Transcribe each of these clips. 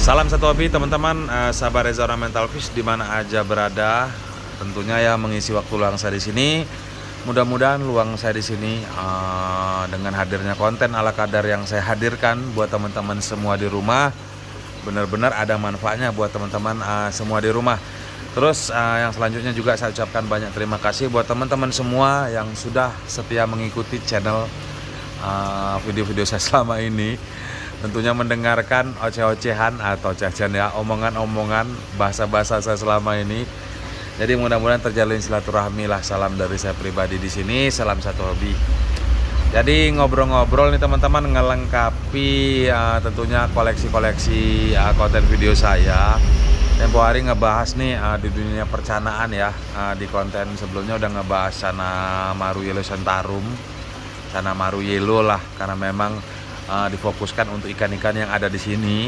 Salam satu hobi teman-teman, sahabat Reza Mental Fish di mana aja berada. Tentunya ya mengisi waktu luang saya di sini. Mudah-mudahan luang saya di sini dengan hadirnya konten ala kadar yang saya hadirkan buat teman-teman semua di rumah, benar-benar ada manfaatnya buat teman-teman semua di rumah. Terus yang selanjutnya juga saya ucapkan banyak terima kasih buat teman-teman semua yang sudah setia mengikuti channel video-video saya selama ini. Tentunya mendengarkan oceh-ocehan atau cacian ya, omongan-omongan, bahasa-bahasa saya selama ini. Jadi mudah-mudahan terjalin silaturahmi lah. Salam dari saya pribadi di sini, salam satu hobi. Jadi ngobrol-ngobrol nih teman-teman, ngelengkapi tentunya koleksi-koleksi konten video saya. Tempo hari ngebahas nih di dunia percanaan ya. Di konten sebelumnya udah ngebahas Cana Maru Yellow Centarum, Cana Maru Yellow lah, karena memang difokuskan untuk ikan-ikan yang ada di sini.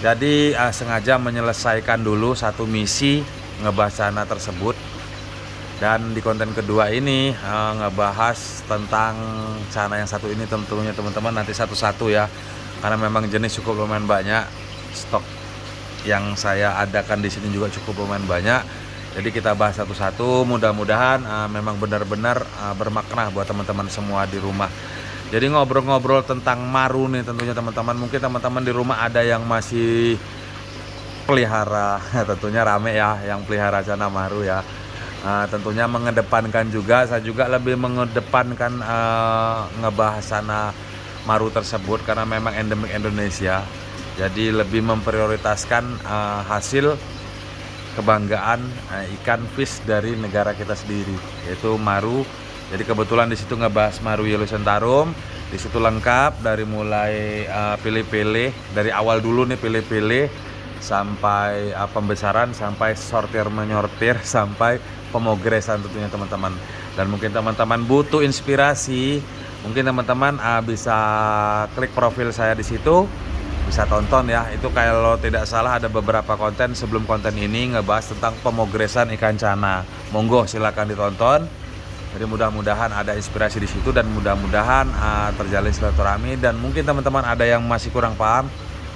Jadi sengaja menyelesaikan dulu satu misi ngebahas cana tersebut. Dan di konten kedua ini ngebahas tentang cana yang satu ini tentunya teman-teman nanti satu-satu ya. Karena memang jenis cukup lumayan banyak, stok yang saya adakan di sini juga cukup lumayan banyak. Jadi kita bahas satu-satu, mudah-mudahan memang benar-benar bermakna buat teman-teman semua di rumah. Jadi ngobrol-ngobrol tentang maru nih tentunya teman-teman. Mungkin teman-teman di rumah ada yang masih pelihara, tentunya rame ya yang pelihara cana maru ya. Tentunya mengedepankan juga, saya juga lebih mengedepankan ngebahas cana maru tersebut karena memang endemik Indonesia. Jadi lebih memprioritaskan hasil kebanggaan ikan fish dari negara kita sendiri, yaitu maru. Jadi kebetulan di situ ngebahas Maru Yellow Centarum. Di situ lengkap dari mulai pilih-pilih dari awal dulu nih, pilih-pilih sampai pembesaran, sampai sortir menyortir, sampai pemogresan tentunya teman-teman. Dan mungkin teman-teman butuh inspirasi, mungkin teman-teman bisa klik profil saya di situ, bisa tonton ya. Itu kalau tidak salah ada beberapa konten sebelum konten ini ngebahas tentang pemogresan ikan cana. Monggo silakan ditonton. Jadi mudah-mudahan ada inspirasi di situ dan mudah-mudahan terjalin silaturahmi. Dan mungkin teman-teman ada yang masih kurang paham,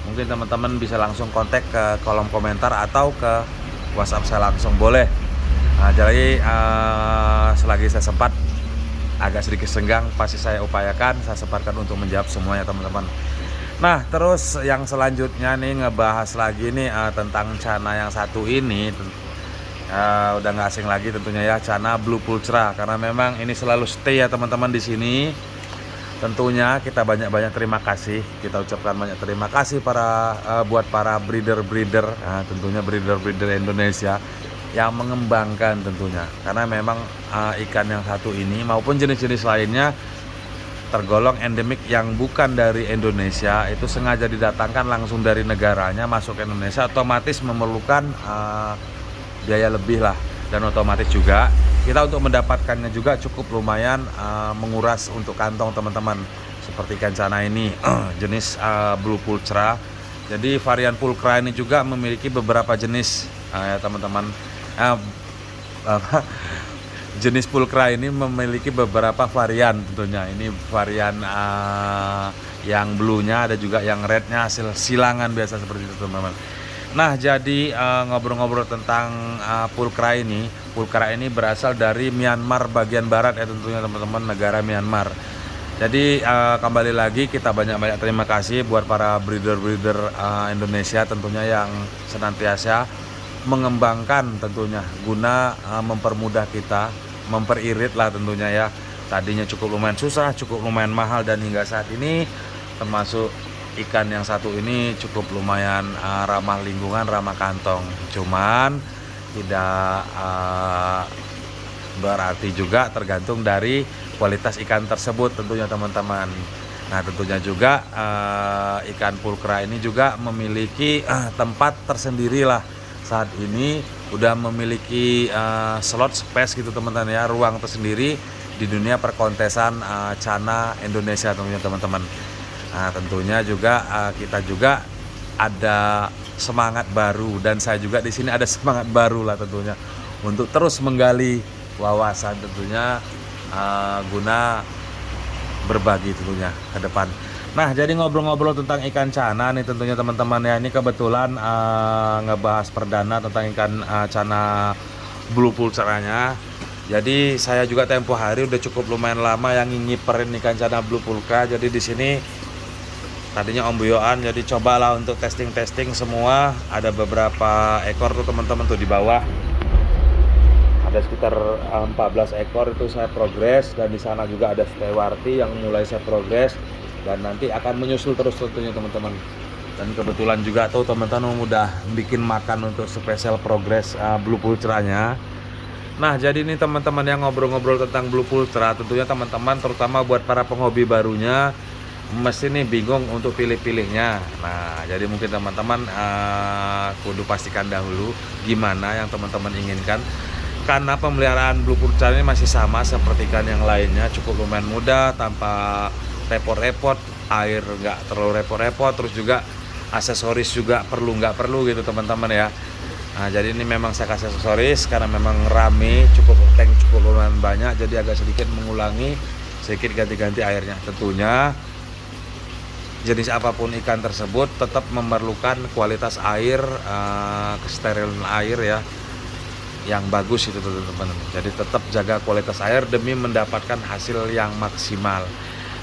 mungkin teman-teman bisa langsung kontak ke kolom komentar atau ke WhatsApp saya langsung, boleh. Jadi selagi saya sempat, agak sedikit senggang, pasti saya upayakan, saya sempatkan untuk menjawab semuanya teman-teman. Nah terus yang selanjutnya nih ngebahas lagi nih tentang cana yang satu ini. Udah nggak asing lagi tentunya ya, cana blue pulchra, karena memang ini selalu stay ya teman-teman di sini. Tentunya kita banyak-banyak terima kasih, kita ucapkan banyak terima kasih buat para breeder-breeder, tentunya breeder-breeder Indonesia yang mengembangkan tentunya, karena memang ikan yang satu ini maupun jenis-jenis lainnya tergolong endemik yang bukan dari Indonesia, itu sengaja didatangkan langsung dari negaranya masuk ke Indonesia, otomatis memerlukan biaya lebih lah, dan otomatis juga kita untuk mendapatkannya juga cukup lumayan menguras untuk kantong teman-teman. Seperti ikan cana ini jenis blue pulchra. Jadi varian pulchra ini juga memiliki beberapa jenis ya teman-teman. Jenis pulchra ini memiliki beberapa varian tentunya. Ini varian yang blue-nya, ada juga yang red-nya, hasil silangan biasa seperti itu teman-teman. Nah jadi ngobrol-ngobrol tentang pulchra ini. Pulchra ini berasal dari Myanmar bagian barat ya tentunya teman-teman, negara Myanmar. Jadi kembali lagi kita banyak-banyak terima kasih buat para breeder-breeder Indonesia tentunya yang senantiasa mengembangkan tentunya guna mempermudah kita, memperirit lah tentunya ya. Tadinya cukup lumayan susah, cukup lumayan mahal, dan hingga saat ini termasuk ikan yang satu ini cukup lumayan ramah lingkungan, ramah kantong. Cuman tidak berarti juga tergantung dari kualitas ikan tersebut tentunya teman-teman. Nah tentunya juga ikan pulchra ini juga memiliki tempat tersendiri lah. Saat ini udah memiliki slot space gitu teman-teman ya, ruang tersendiri di dunia perkontesan cana Indonesia tentunya teman-teman. Nah tentunya juga kita juga ada semangat baru, dan saya juga di sini ada semangat baru lah tentunya untuk terus menggali wawasan tentunya guna berbagi tentunya ke depan. Nah, jadi ngobrol-ngobrol tentang ikan cana nih tentunya teman-teman ya. Ini kebetulan ngebahas perdana tentang ikan cana blue pulsaranya. Jadi saya juga tempo hari udah cukup lumayan lama yang ngiperin ikan cana blue pulka. Jadi di sini tadinya Om Buyoan, jadi cobalah untuk testing-testing semua. Ada beberapa ekor tuh teman-teman tuh di bawah. Ada sekitar 14 ekor itu saya progres, dan di sana juga ada stewarti yang mulai saya progres, dan nanti akan menyusul terus tentunya teman-teman. Dan kebetulan juga tuh teman-teman udah bikin makan untuk spesial progres blue pultranya. Nah, jadi ini teman-teman yang ngobrol-ngobrol tentang blue pultra, tentunya teman-teman terutama buat para penghobi barunya mesti nih bingung untuk pilih-pilihnya. Nah, jadi mungkin teman-teman kudu pastikan dahulu gimana yang teman-teman inginkan. Karena pemeliharaan blue pulsar ini masih sama seperti ikan yang lainnya, cukup lumayan mudah tanpa repot-repot, air nggak terlalu repot-repot, terus juga aksesoris juga nggak perlu gitu teman-teman ya. Nah, jadi ini memang saya kasih aksesoris karena memang rame, tank cukup lumayan banyak, jadi agak sedikit mengulangi, sedikit ganti-ganti airnya. Tentunya jenis apapun ikan tersebut tetap memerlukan kualitas air, kesterilan air ya yang bagus itu teman-teman. Jadi tetap jaga kualitas air demi mendapatkan hasil yang maksimal.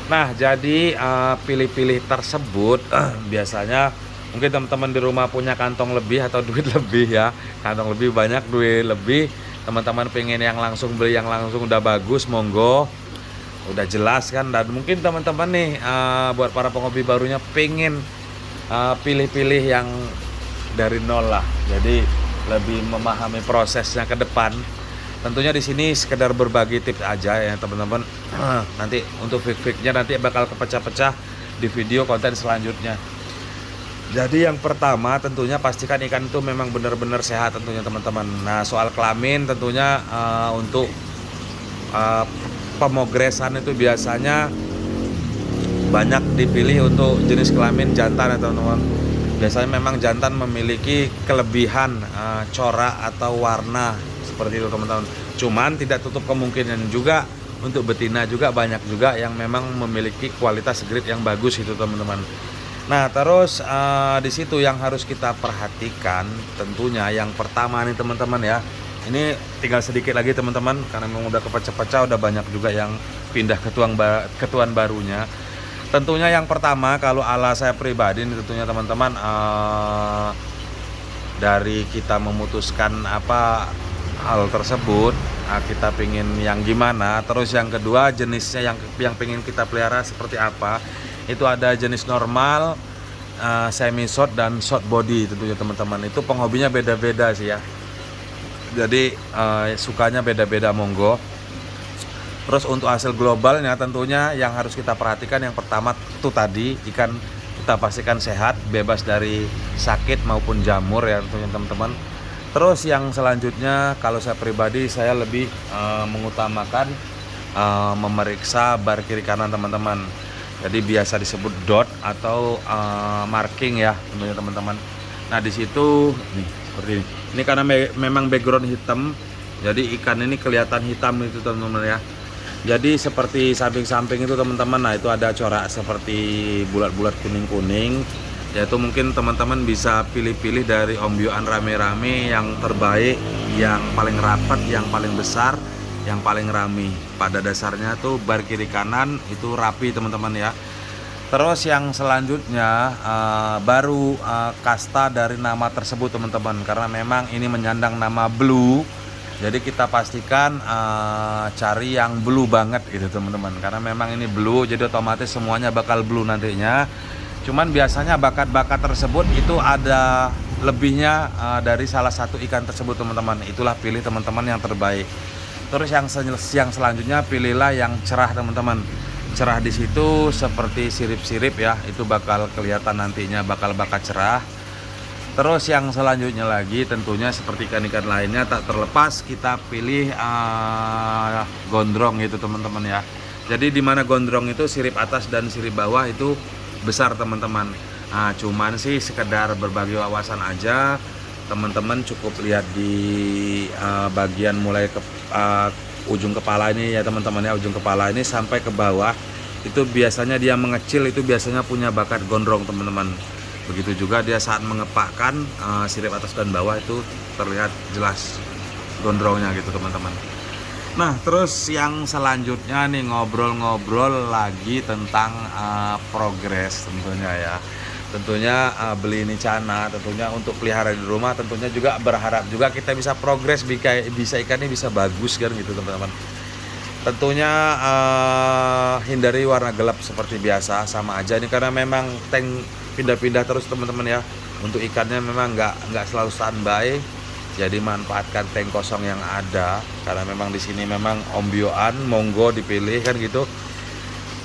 Nah, jadi pilih-pilih tersebut biasanya mungkin teman-teman di rumah punya kantong lebih atau duit lebih ya, kantong lebih banyak, duit lebih, teman-teman pengen yang langsung beli yang langsung udah bagus, monggo, udah jelas kan. Dan mungkin teman-teman nih buat para penghobi barunya pengen pilih-pilih yang dari nol lah, jadi lebih memahami prosesnya ke depan. Tentunya di sini sekedar berbagi tips aja ya teman-teman. Nanti untuk fik-fiknya nanti bakal kepecah-pecah di video konten selanjutnya. Jadi yang pertama tentunya pastikan ikan itu memang benar-benar sehat tentunya teman-teman. Nah, soal kelamin tentunya untuk pemogresan itu biasanya banyak dipilih untuk jenis kelamin jantan ya teman-teman. Biasanya memang jantan memiliki kelebihan corak atau warna seperti itu teman-teman. Cuman tidak tutup kemungkinan juga untuk betina juga banyak juga yang memang memiliki kualitas grade yang bagus itu teman-teman. Nah, terus di situ yang harus kita perhatikan tentunya yang pertama nih teman-teman ya. Ini tinggal sedikit lagi teman-teman karena memang udah kepecah-pecah, udah banyak juga yang pindah ketuan barunya. Tentunya yang pertama kalau ala saya pribadi ini tentunya teman-teman dari kita memutuskan apa hal tersebut, kita pingin yang gimana. Terus yang kedua jenisnya yang pingin kita pelihara seperti apa. Itu ada jenis normal, semi short dan short body tentunya teman-teman. Itu penghobinya beda-beda sih ya. Jadi sukanya beda-beda, monggo. Terus untuk hasil globalnya tentunya yang harus kita perhatikan yang pertama itu tadi ikan kita pastikan sehat, bebas dari sakit maupun jamur ya tentunya teman-teman. Terus yang selanjutnya kalau saya pribadi saya lebih mengutamakan memeriksa bar kiri kanan teman-teman. Jadi biasa disebut dot atau marking ya tentunya teman-teman. Nah, di situ nih seperti ini. Ini karena memang background hitam, jadi ikan ini kelihatan hitam itu teman-teman ya. Jadi seperti samping-samping itu teman-teman, nah itu ada corak seperti bulat-bulat kuning-kuning. Yaitu mungkin teman-teman bisa pilih-pilih dari Om Buyoan rame-rame yang terbaik, yang paling rapat, yang paling besar, yang paling rame. Pada dasarnya tuh bar kiri kanan itu rapi teman-teman ya. Terus yang selanjutnya baru kasta dari nama tersebut teman-teman, karena memang ini menyandang nama blue. Jadi kita pastikan cari yang blue banget gitu teman-teman, karena memang ini blue, jadi otomatis semuanya bakal blue nantinya. Cuman biasanya bakat-bakat tersebut itu ada lebihnya dari salah satu ikan tersebut teman-teman. Itulah pilih teman-teman yang terbaik. Terus yang selanjutnya pilihlah yang cerah teman-teman. Cerah di situ seperti sirip-sirip ya, itu bakal kelihatan nantinya, bakal bakat cerah. Terus yang selanjutnya lagi tentunya seperti ikan-ikan lainnya tak terlepas kita pilih gondrong itu teman-teman ya. Jadi di mana gondrong itu sirip atas dan sirip bawah itu besar teman-teman. Nah, cuman sih sekedar berbagi wawasan aja, teman-teman cukup lihat di bagian mulai ke ujung kepala ini ya teman-teman ya, ujung kepala ini sampai ke bawah itu biasanya dia mengecil, itu biasanya punya bakat gondrong teman-teman. Begitu juga dia saat mengepakkan sirip atas dan bawah itu terlihat jelas gondrongnya gitu teman-teman. Nah terus yang selanjutnya nih, ngobrol-ngobrol lagi tentang progres tentunya ya. Tentunya beli ini cana tentunya untuk pelihara di rumah, tentunya juga berharap juga kita bisa progres, bisa ikannya bisa bagus kan gitu teman-teman. Tentunya hindari warna gelap seperti biasa, sama aja ini karena memang tank pindah-pindah terus teman-teman ya. Untuk ikannya memang nggak selalu standby, jadi manfaatkan tank kosong yang ada karena memang di sini memang ombyoan, monggo dipilih kan gitu.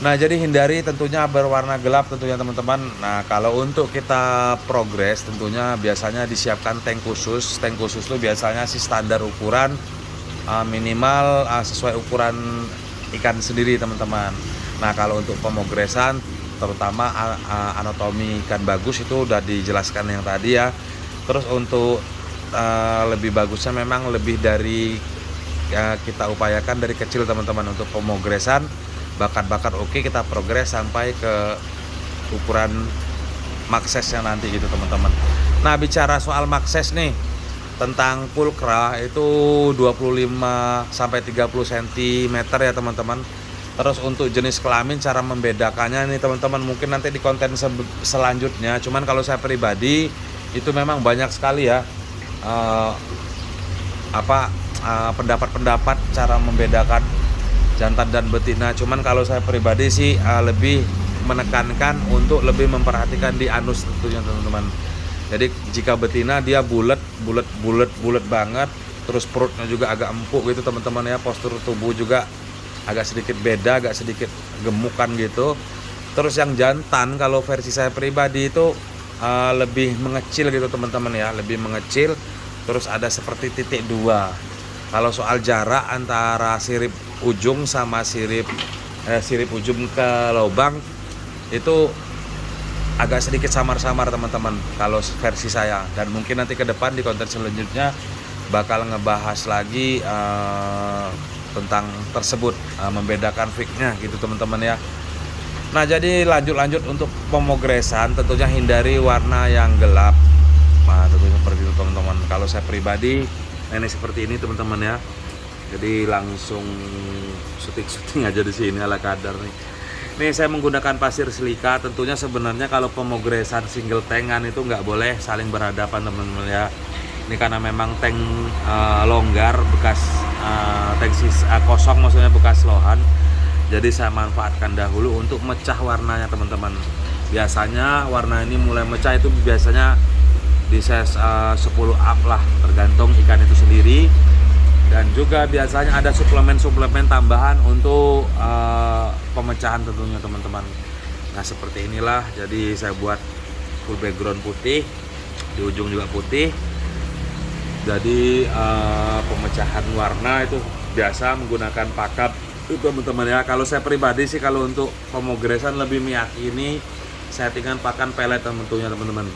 Nah jadi hindari tentunya berwarna gelap tentunya teman-teman. Nah kalau untuk kita progres tentunya biasanya disiapkan tank khusus. Tank khusus itu biasanya sih standar ukuran minimal sesuai ukuran ikan sendiri teman-teman. Nah kalau untuk pemogresan terutama anatomi ikan bagus itu udah dijelaskan yang tadi ya. Terus untuk lebih bagusnya memang lebih dari kita upayakan dari kecil teman-teman. Untuk pemogresan bakat-bakat oke, kita progres sampai ke ukuran maksesnya nanti gitu teman-teman. Nah bicara soal makses nih, tentang pulkra itu 25 sampai 30 cm ya teman-teman. Terus untuk jenis kelamin cara membedakannya nih teman-teman mungkin nanti di konten selanjutnya. Cuman kalau saya pribadi itu memang banyak sekali ya pendapat-pendapat cara membedakan jantan dan betina. Cuman kalau saya pribadi sih lebih menekankan untuk lebih memperhatikan di anus tentunya teman-teman. Jadi jika betina dia bulat banget, terus perutnya juga agak empuk gitu teman-teman ya, postur tubuh juga agak sedikit beda, agak sedikit gemukan gitu. Terus yang jantan kalau versi saya pribadi itu lebih mengecil gitu teman-teman ya, lebih mengecil, terus ada seperti titik dua. Kalau soal jarak antara sirip ujung sama sirip ujung ke lubang itu agak sedikit samar-samar teman-teman kalau versi saya. Dan mungkin nanti ke depan di konten selanjutnya bakal ngebahas lagi tentang tersebut, membedakan fignya gitu teman-teman ya. Nah jadi lanjut untuk pemogresan tentunya hindari warna yang gelap. Nah tentunya seperti itu teman-teman. Kalau saya pribadi ini seperti ini teman-teman ya. Jadi langsung syuting aja di sini ala kadar nih. Nih saya menggunakan pasir silika. Tentunya sebenarnya kalau pemogresan single tankan itu nggak boleh saling berhadapan teman-teman ya. Ini karena memang tank longgar bekas tank kosong, maksudnya bekas lohan. Jadi saya manfaatkan dahulu untuk mecah warnanya teman-teman. Biasanya warna ini mulai mecah itu biasanya di size 10 up lah, tergantung ikan itu sendiri. Dan juga biasanya ada suplemen tambahan untuk pemecahan tentunya teman-teman. Nah seperti inilah, jadi saya buat full background putih, di ujung juga putih. Jadi pemecahan warna itu biasa menggunakan pakat itu teman-teman ya. Kalau saya pribadi sih kalau untuk pemogresan lebih meyakini settingan pakan pelet tentunya teman-teman.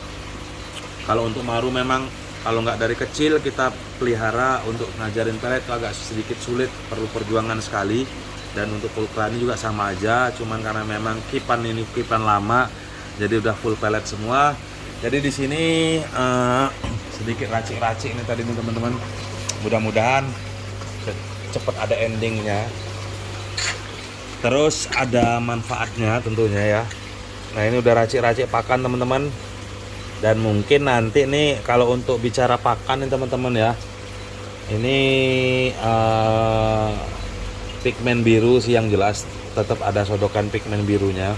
Kalau untuk maru memang kalau nggak dari kecil kita pelihara, untuk ngajarin pelet itu agak sedikit sulit, perlu perjuangan sekali. Dan untuk pulkra ini juga sama aja, cuman karena memang kipan ini kipan lama, jadi udah full pelet semua. Jadi di sini sedikit racik-racik nih tadi teman-teman. Mudah-mudahan cepet ada endingnya. Terus ada manfaatnya tentunya ya. Nah ini udah racik-racik pakan teman-teman. Dan mungkin nanti nih kalau untuk bicara pakan nih teman-teman ya, ini pigmen biru sih yang jelas, tetap ada sodokan pigmen birunya.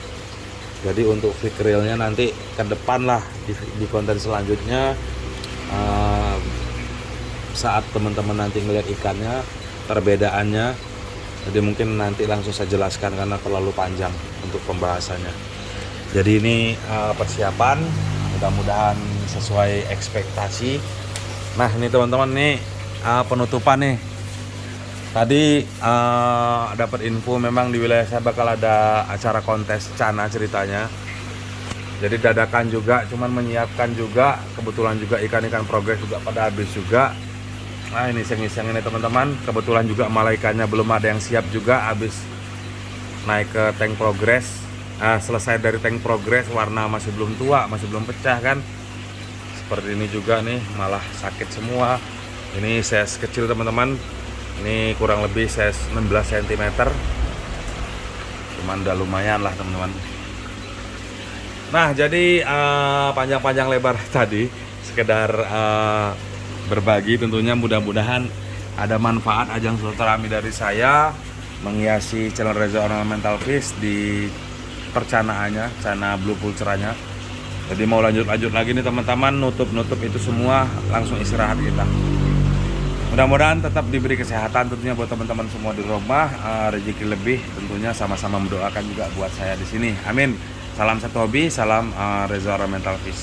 Jadi untuk fikrilnya nanti ke depan lah di konten selanjutnya, saat teman-teman nanti ngeliat ikannya perbedaannya. Jadi mungkin nanti langsung saya jelaskan karena terlalu panjang untuk pembahasannya. Jadi ini persiapan, mudah-mudahan sesuai ekspektasi. Nah ini teman-teman nih penutupan nih. Tadi dapat info memang di wilayah saya bakal ada acara kontes cana ceritanya. Jadi dadakan juga, cuman menyiapkan juga, kebetulan juga ikan-ikan progres juga pada habis juga. Nah ini iseng-iseng ini teman-teman, kebetulan juga malah ikannya belum ada yang siap juga, habis naik ke tank progress. Selesai dari tank progress, warna masih belum tua, masih belum pecah kan. Seperti ini juga nih, malah sakit semua. Ini size kecil teman-teman, ini kurang lebih size 16 cm, cuman udah lumayan lah teman-teman. Nah, jadi panjang-panjang lebar tadi sekedar berbagi, tentunya mudah-mudahan ada manfaat ajang silaturahmi dari saya menghiasi channel Reza Ornamental Fish di percanaannya, cana blue pulceranya. Jadi mau lanjut lagi nih teman-teman, nutup itu semua, langsung istirahat kita. Mudah-mudahan tetap diberi kesehatan tentunya buat teman-teman semua di rumah, rezeki lebih, tentunya sama-sama mendoakan juga buat saya di sini. Amin. Salam satu hobi, salam Reza Ornamental Fish.